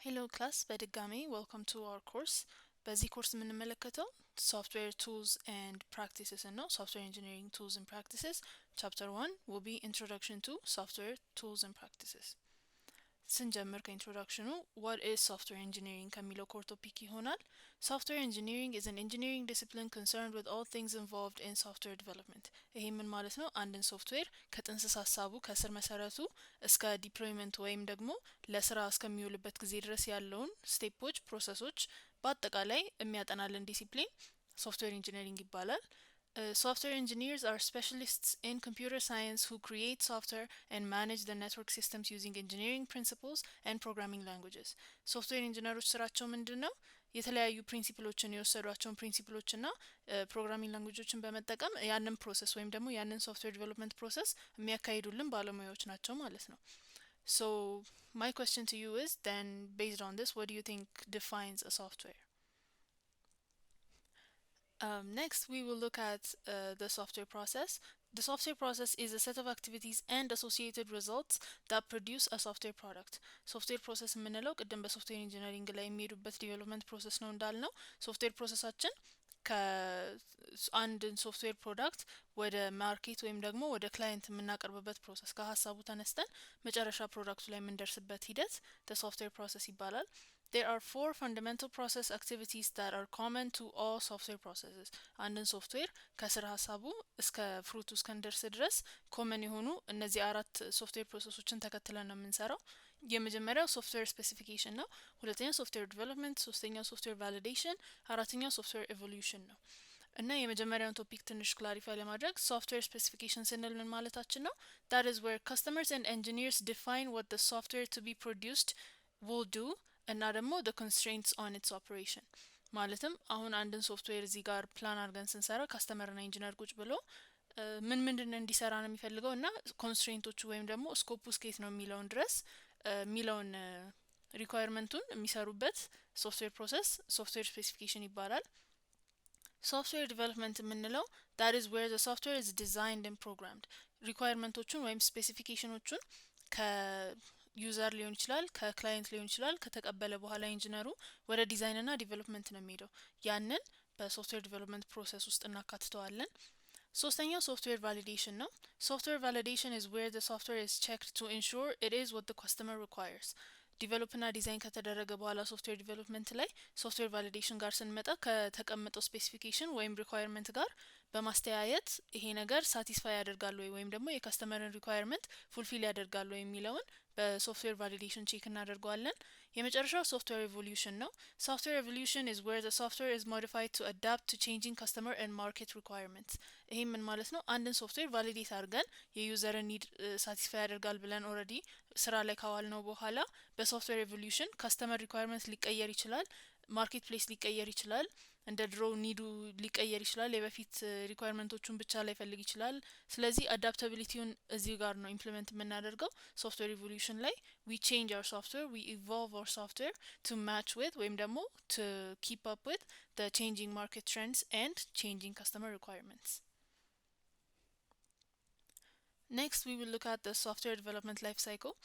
Hello class, በድጋሚ welcome to our course. በዚህ ኮርስ የምንመለከተው software tools and practices ነው. Software engineering tools and practices. Chapter 1 will be introduction to software tools and practices. ስንጀምር ከኢንትሮዳክሽኑ what is software engineering ከሚለው ኮር ቶፒክ ይሆናል. Software engineering is an engineering discipline concerned with all things involved in software development. ይሄ ምን ማለት ነው? አንድን ሶፍትዌር ከጥንስስ ሀሳቡ ከስር መሰረቱ እስከ ዲፕሎይመንት ወይም ደግሞ ለስራ እስከሚውልበት ጊዜ ድረስ ያለውን ስቴፖች፣ ፕሮሰሶች በአጠቃላይ የሚያጠናልን ዲሲፕሊን ሶፍትዌር ኢንጂነሪንግ ይባላል። Software engineers are specialists in computer science who create software and manage the network systems using engineering principles and programming languages. ሶፍትዌር ኢንጂነሮች ስራቸው ምንድነው? የተለያዩ ፕሪንሲፕሎችን የወሰዷቸውን ፕሪንሲፕሎችና ፕሮግራሚንግ ላንጉጆችን በመጠቀም ያንን ፕሮሰስ ወይም ደግሞ ያንን ሶፍትዌር ዲቨሎፕመንት ፕሮሰስ የሚያካሂዱልን ባለሙያዎች ናቸው ማለት ነው። So my question to you is then based on this, what do you think defines a software? Next, we will look at the software process. The software process is a set of activities and associated results that produce a software product. Software process የምንለው ቅድም በሶፍትዌር ኢንጂነሪንግ ላይ የሚሄዱበት ዲቨሎፕመንት ፕሮሰስ ነው እንዳልነው ሶፍትዌር ፕሮሰሳችን ከአንድን ሶፍትዌር ፕሮዳክት ወደ ማርኬት ወይም ደግሞ ወደ ክላይንት የምናቀርብበት ፕሮሰስ ከሀሳቡ ተነስተን መጨረሻ ፕሮዳክቱ ላይ የምንደርስበት ሂደት the software process ይባላል። There are 4 fundamental process activities that are common to all software processes. አንድን ሶፍትዌር ከስር ሀሳቡ እስከ ፍሩቱ እስከንደርስ ድረስ ኮመን የሆኑ እነዚህ አራት ሶፍትዌር ፕሮሰሶችን ተከትለን ነው የምንሰራው። የመጀመሪያው ሶፍትዌር ስፔሲፊኬሽን ነው። ሁለተኛው ሶፍትዌር ዲቨሎፕመንት፣ ሶስተኛው ሶፍትዌር ቫሊዴሽን፣ አራተኛው ሶፍትዌር ኤቮሉሽን ነው። እና የመጀመሪያውን ቶፒክ ትንሽ ክላሪፋይ ለማድረግ ሶፍትዌር ስፔሲፊኬሽን ስንል ምን ማለታችን ነው? That is where customers and engineers define what the software to be produced will do እና ደግሞ the constraints on its operation ማለትም አሁን አንድን ሶፍትዌር እዚህ ጋር ፕላን አድርገን ስንሰራ ካስተመርና ኢንጂነር ቁጭ ብሎ ምን እንዲሰራ ነው የሚፈልገው እና ኮንስትሬንቶቹ ወይም ደግሞ ስኮፑ ስኬት ነው የሚለውን ድረስ የሚለውን ሪኳየርመንቱን የሚሰሩበት ሶፍትዌር ፕሮሰስ ሶፍትዌር ስፔሲፊኬሽን ይባላል። ሶፍትዌር ዲቨሎፕመንት የምንለው that is where the software is designed and programmed ሪኳየርመንቶቹን ወይም ስፔሲፊኬሽኖቹን ከዩዘር ሊሆን ይችላል ከክላይንት ሊሆን ይችላል ከተቀበለ በኋላ ኢንጂነሩ ወደ ዲዛይን እና ዲቨሎፕመንት ነው የሚሄደው። ያንን በሶፍትዌር ዲቨሎፕመንት ፕሮሰስ ውስጥ እናካትተዋለን። ሶስተኛው ሶፍትዌር ቫሊዴሽን ነው። ሶፍትዌር ቫሊዴሽን is where the software is checked to ensure it is what the customer requires. ዲቨሎፕ እና ዲዛይን ከተደረገ በኋላ ሶፍትዌር ዲቨሎፕመንት ላይ ሶፍትዌር ቫሊዴሽን ጋር ስንመጣ ከተቀመጠው ስፔሲፊኬሽን ወይም ሪኳየርመንት ጋር በማስተያየት ይሄ ነገር ሳቲስፋይ ያደርጋል ወይም ደግሞ የከስተመርን ሪኳየርመንት ፉልፊል ያደርጋል የሚለውን በሶፍትዌር ቫሊዴሽን ቼክ እናደርገዋለን። የመጨረሻው ሶፍትዌር ኤቮሉሽን ነው። ሶፍትዌር ኤቮሉሽን is where the software is modified to adapt to changing customer and market requirements. ይሄ ምን ማለት ነው? አንድን ሶፍትዌር ቫሊዴት አድርገን የዩዘርን ኒድ ሳቲስፋይ ያደርጋል ብለን ኦልሬዲ ስራ ላይ ካዋል ነው በኋላ በሶፍትዌር ኤቮሉሽን ከስተመር ሪኳየርመንት ሊቀየር ይችላል፣ ማርኬት ፕሌስ ሊቀየር ይችላል፣ እንደ ድሮ ኒዱ ሊቀየር ይችላል፣ የበፊት ሪኳየርመንቶቹን ብቻ ላይ ፈልግ ይችላል። ስለዚህ አዳፕታቢሊቲውን እዚህ ጋር ነው ኢምፕሊመንት የምናደርገው ሶፍትዌር ኢቮሉሽን ላይ we change our software, we evolve our software to match with ወይም ደግሞ to keep up with the changing market trends and changing customer requirements. Next, we will look at the software development life cycle.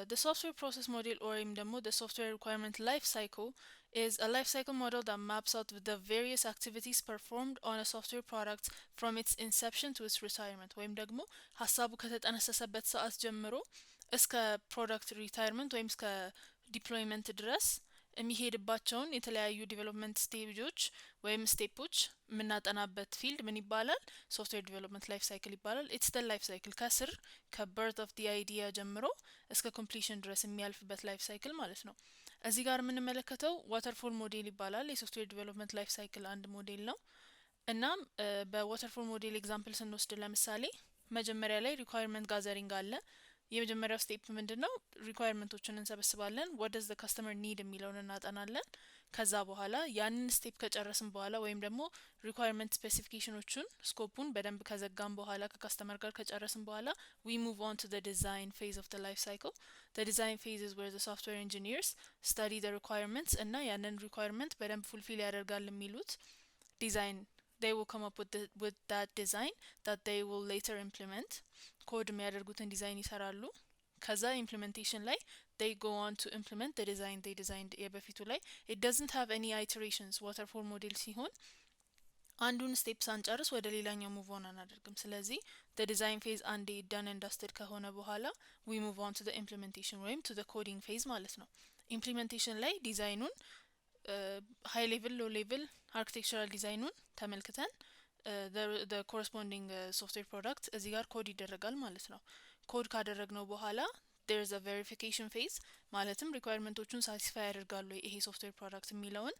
The software process model or the software requirement life cycle is a life cycle model that maps out the various activities performed on a software product from its inception to its retirement ወይም ደግሞ ሀሳቡ ከተጠነሰሰበት ሰዓት ጀምሮ እስከ ፕሮዳክት ሪታይርመንት ወይም እስከ ዲፕሎይመንት ድረስ የሚሄድባቸውን የተለያዩ ዲቨሎፕመንት ስቴጆች ወይም ስቴፖች የምናጠናበት ፊልድ ምን ይባላል? ሶፍትዌር ዲቨሎፕመንት ላይፍ ሳይክል ይባላል። ኢትስ ደ ላይፍ ሳይክል ከስር ከበርት ኦፍ ዲ አይዲያ ጀምሮ እስከ ኮምፕሊሽን ድረስ የሚያልፍበት ላይፍ ሳይክል ማለት ነው። እዚህ ጋር የምንመለከተው ዋተርፎል ሞዴል ይባላል። የሶፍትዌር ዲቨሎፕመንት ላይፍ ሳይክል አንድ ሞዴል ነው። እናም በዋተርፎል ሞዴል ኤግዛምፕል ስንወስድ ለምሳሌ መጀመሪያ ላይ ሪኳየርመንት ጋዘሪንግ አለ። የመጀመሪያው ስቴፕ ምንድነው? ሪኳየርመንቶችን እንሰበስባለን። what does the customer need የሚለውን እናጠናለን። ከዛ በኋላ ያንን ስቴፕ ከጨረስን በኋላ ወይም ደግሞ ሪኳየርመንት ስፔሲፊኬሽኖቹን ስኮፑን በደንብ ከዘጋን በኋላ ከከስተመር ጋር ከጨረስን በኋላ we move on to the design phase of the life cycle. The design phase is where the software engineers study the requirements እና ያንን ሪኳየርመንት በደንብ ፉልፊል ያደርጋል የሚሉት ዲዛይን they will come up with that design that they will later implement ኮድ የሚያደርጉትን ዲዛይን ይሰራሉ። ከዛ ኢምፕሊሜንቴሽን ላይ they go on to implement the design they designed የበፊቱ ላይ it doesn't have any iterations waterfall ሞዴል ሲሆን አንዱን ስቴፕ ሳንጨርስ ወደ ሌላኛው ሙቭ ኦን አናደርግም ስለዚህ the design phase አንዴ done and dusted ከሆነ በኋላ we move on to the implementation ወይም to the coding phase ማለት ነው implementation ላይ ዲዛይኑን high level low level architectural ዲዛይኑን ተመልክተን the corresponding software product እዚህ ጋር ኮድ ይደረጋል ማለት ነው ኮድ ካደረግነው በኋላ there is a verification phase ማለትም ሪኳየርመንቶቹን ሳቲስፋይ ያደርጋሉ ይሄ ሶፍትዌር ፕሮዳክት የሚለውን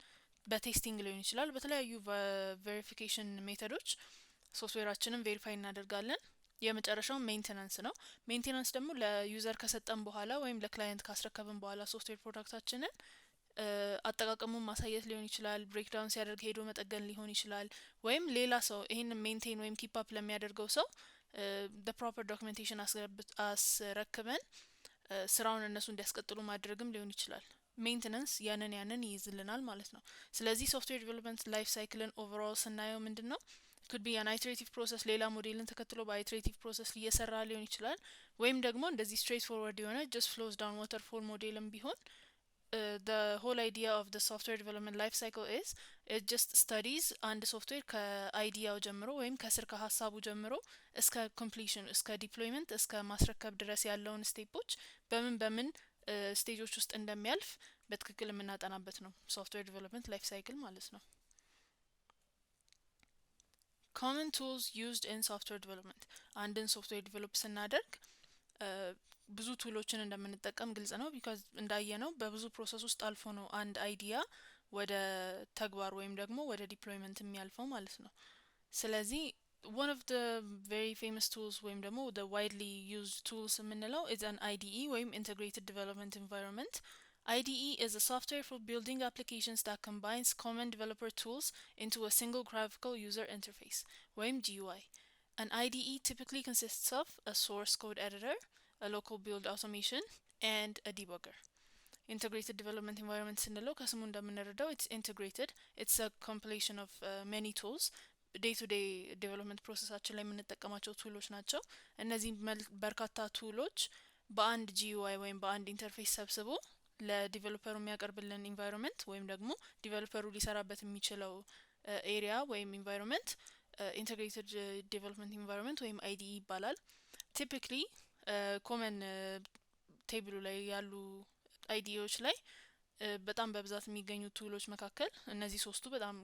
በቴስቲንግ ሊሆን ይችላል በተለያዩ ቬሪፊኬሽን ሜተዶች ሶፍትዌራችንን ቬሪፋይ እናደርጋለን የመጨረሻው ሜንቴናንስ ነው ሜንቴናንስ ደግሞ ለዩዘር ከሰጠን በኋላ ወይም ለክላይንት ካስረከብን በኋላ ሶፍትዌር ፕሮዳክታችንን አጠቃቀሙን ማሳየት ሊሆን ይችላል ብሬክዳውን ሲያደርግ ሄዶ መጠገን ሊሆን ይችላል ወይም ሌላ ሰው ይሄን ሜንቴን ወይም ኪፕ አፕ ለሚያደርገው ሰው the proper documentation አስረክበን ስራውን እነሱ እንዲያስቀጥሉ ማድረግም ሊሆን ይችላል ሜንቴናንስ ያንን ይይዝልናል ማለት ነው ስለዚህ ሶፍትዌር ዲቨሎፕመንት ላይፍ ሳይክልን ኦቨርኦል ስናየው ምንድነው could be an iterative process ሌላ ሞዴልን ተከትሎ በiterative process እየሰራ ሊሆን ይችላል ወይም ደግሞ እንደዚህ straight forward የሆነ just flows down waterfall ሞዴልም ቢሆን the whole idea of the software development life cycle is it just studies አንድ ሶፍትዌር ከአይዲያው ጀምሮ ወይም ከስር ከሀሳቡ ጀምሮ እስከ completion እስከ deployment እስከ ማስረከብ ድረስ ያለውን ስቴፖች በምን ስቴጆች ውስጥ እንደሚያልፍ በትክክል የምናጠናበት ነው ሶፍትዌር ዲቨሎፕመንት ላይፍ ሳይክል ማለት ነው common tools used in software development አንድን ሶፍትዌር ዲቨሎፕ ስናደርግ ብዙ ቱሎችን እንደምንጠቀም ግልጽ ነው because እንዳየነው በብዙ ፕሮሰስ ውስጥ አልፎ ነው አንድ አይዲያ ወደ ተግባር ወይም ደግሞ ወደ ዲፕሎይመንት የሚያልፈው ማለት ነው ስለዚህ one of the very famous tools ወይም ደግሞ the widely used tools የምንለው is an IDE ወይም integrated development environment IDE is a software for building applications that combines common developer tools into a single graphical user interface ወይም GUI an IDE typically consists of a source code editor a local build automation and a debugger integrated development environment ስንለው ከስሙ እንደምንረዳው it's integrated it's a compilation of many tools day to day development ፕሮሰሳችን ላይ የምንጠቀማቸው ቱሎች ናቸው እነዚህ በርካታ ቱሎች በአንድ GUI ወይም በአንድ ኢንተርፌስ ሰብስቦ ለዲቨሎፐሩ የሚያቀርብልን ኢንቫይሮንመንት ወይም ደግሞ ዲቨሎፐሩ ሊሰራበት የሚችለው ኤሪያ ወይም ኢንቫይሮንመንት integrated development environment ወይም IDE ይባላል typically ኮመን ቴብሉ ላይ ያሉ አይዲዎች ላይ በጣም በብዛት የሚገኙ ቱሎች መካከል እነዚህ ሶስቱ በጣም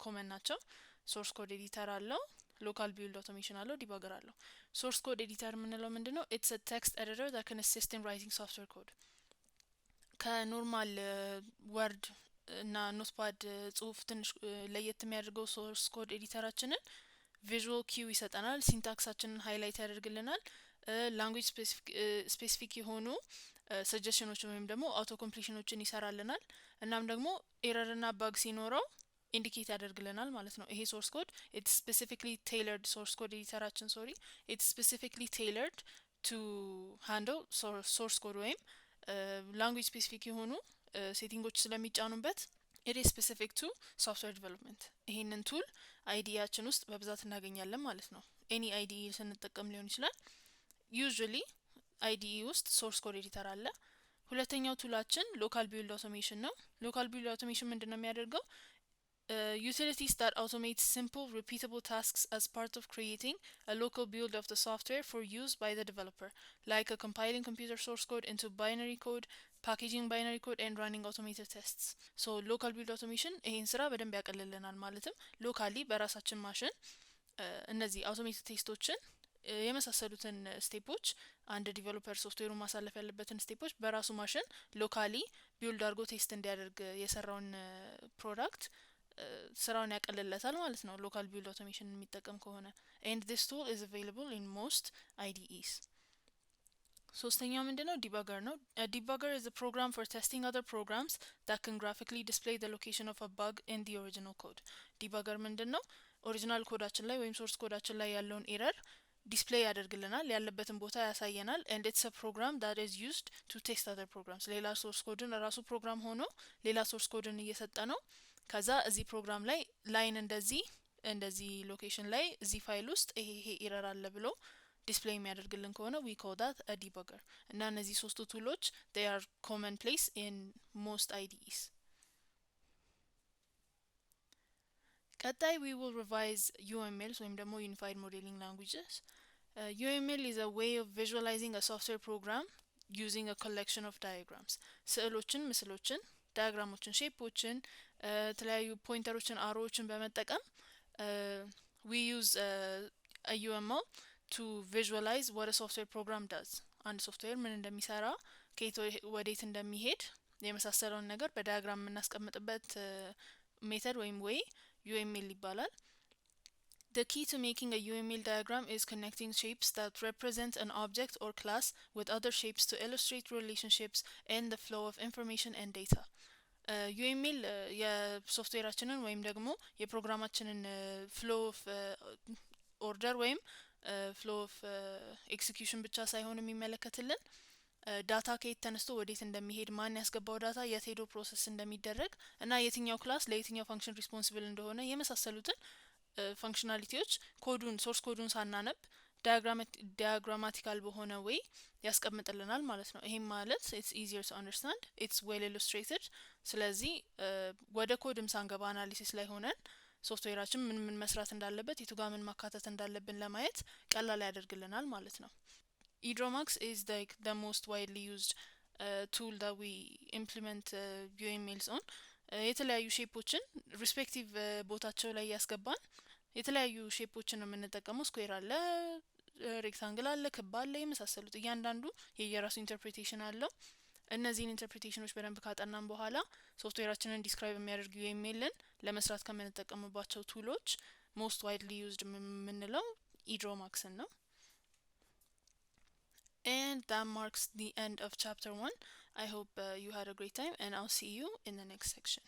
ኮመን ናቸው ሶርስ ኮድ ኤዲተር አለው ሎካል ቢልድ አውቶሜሽን አለው ዲባገር አለው ሶርስ ኮድ ኤዲተር የምንለው ምንድነው it's a text editor that can assist in writing software code ከኖርማል ወርድ እና ኖትፓድ ጽሁፍ ትንሽ ለየት የሚያደርገው ሶርስ ኮድ ኤዲተራችንን ቪዥዋል ኪው ይሰጠናል ሲንታክሳችንን ሃይላይት ያደርግልናል ላንጉዌጅ ስፔሲፊክ የሆኑ ሰጀሽኖችን ወይም ደግሞ አውቶ ኮምፕሊሽኖችን ይሰራልናል እናም ደግሞ ኤረር እና ባግ ሲኖረው ኢንዲኬት ያደርግልናል ማለት ነው ይሄ ሶርስ ኮድ it's specifically tailored source code ኤዲተራችን it's specifically tailored to handle source code ወይም ላንጉዌጅ ስፔሲፊክ የሆኑ ሴቲንጎች ስለሚጫኑበት it is specific to software development ይሄንን ቱል አይዲያችን ውስጥ በብዛት እናገኛለን ማለት ነው any IDE ስንጠቀም ሊሆን ይችላል usually IDE ውስጥ source code editor አለ ሁለተኛው ቱላችን local build automation ነው local build automation ምንድነው የሚያደርገው utilities that automate simple repeatable tasks as part of creating a local build of the software for use by the developer like a compiling computer source code into binary code packaging binary code and running automated tests so local build automation ይሄን ስራ በደንብ ያቀልልናል ማለትም ሎካሊ በራሳችን ማሽን እነዚህ አውቶሜትድ ቴስቶችን የመሳሰሉትን ስቴፖች አንድ ዲቨሎፐር ሶፍትዌሩን ማሳለፍ ያለበትን ስቴፖች በራሱ ማሽን ሎካሊ ቢልድ አድርጎ ቴስት እንዲያደርግ የሰራውን ፕሮዳክት ስራውን ያቀልለታል ማለት ነው ሎካል ቢልድ አውቶሜሽን የሚጠቀም ከሆነ and this tool is available in most IDEs ሶስተኛው ምንድነው ዲባገር ነው a debugger is a program for testing other programs that can graphically display the location of a bug in the original code ዲባገር ምንድነው ኦሪጂናል ኮዳችን ላይ ወይም ሶርስ ኮዳችን ላይ ያለውን ኤረር ዲስፕሌይ ያደርግልናል ያለበትን ቦታ ያሳየናል and it's a program that is used to test other programs ሌላ ሶርስ ኮድን ራሱ ፕሮግራም ሆኖ ሌላ ሶርስ ኮድን እየሰጠ ነው ከዛ እዚህ ፕሮግራም ላይ ላይን እንደዚህ ሎኬሽን ላይ እዚህ ፋይል ውስጥ ይሄ ኤረር አለ ብሎ ዲስፕሌይ የሚያደርግልን ከሆነ we call that a debugger እና እነዚህ ሶስቱ ቱሎች they are commonplace in most IDEs። ቀጣይ we will revise UMLs ወይም ደግሞ Unified Modeling Languages. UML is a way of visualizing a software program using a collection of diagrams. ስዕሎችን፣ ምስሎችን፣ ዳያግራሞችን፣ ሼፖችን፣ የተለያዩ ፖይንተሮችን፣ አሮዎችን በመጠቀም we use a UML to visualize what a software program does. አንድ ሶፍትዌር ምን እንደሚሰራ፣ ከየት ወዴት እንደሚሄድ የመሳሰለውን ነገር በዳያግራም የምናስቀምጥበት ሜተድ ወይም ወይ UML ይባላል። The key to making a UML diagram is connecting shapes that represent an object or class with other shapes to illustrate relationships and the flow of information and data. UML የሶፍትዌራችንን ወይም ደግሞ የፕሮግራማችንን flow of order ወይም flow of execution ብቻ ሳይሆን የሚመለከትልን ዳታ ከየት ተነስቶ ወዴት እንደሚሄድ፣ ማን ያስገባው ዳታ የት ሄዶ ፕሮሰስ እንደሚደረግ እና የትኛው ክላስ ለየትኛው ፋንክሽን ሪስፖንሲብል እንደሆነ የመሳሰሉትን ፋንክሽናሊቲዎች ኮዱን ሶርስ ኮዱን ሳናነብ ዲያግራማቲካል በሆነ ወይ ያስቀምጥልናል ማለት ነው። ይሄም ማለት it's easier to understand, it's well illustrated። ስለዚህ ወደ ኮድም ሳንገባ አናሊሲስ ላይ ሆነን ሶፍትዌራችን ምን ምን መስራት እንዳለበት የቱ ጋር ምን ማካተት እንዳለብን ለማየት ቀላል ያደርግልናል ማለት ነው። Edromax is like the most widely used tool that we implement UMLs on. የተለያዩ ሼፖችን ሪስፔክቲቭ ቦታቸው ላይ ያስገባን የተለያዩ ሼፖችን ነው የምንጠቀመው። ስኩዌር አለ፣ ሬክታንግል አለ፣ ክብ አለ፣ የመሳሰሉት እያንዳንዱ የየራሱ ኢንተርፕሪቴሽን አለው። እነዚህን ኢንተርፕሪቴሽኖች በደንብ ካጠናን በኋላ ሶፍትዌራችንን ዲስክራይብ የሚያደርግ UMLን ለመስራት ከምንጠቀምባቸው ቱሎች ሞስት ዋይድሊ ዩዝድ የምንለው ኢድሮማክስን ነው። And that marks the end of chapter 1. I hope you had a great time and I'll see you in the next section.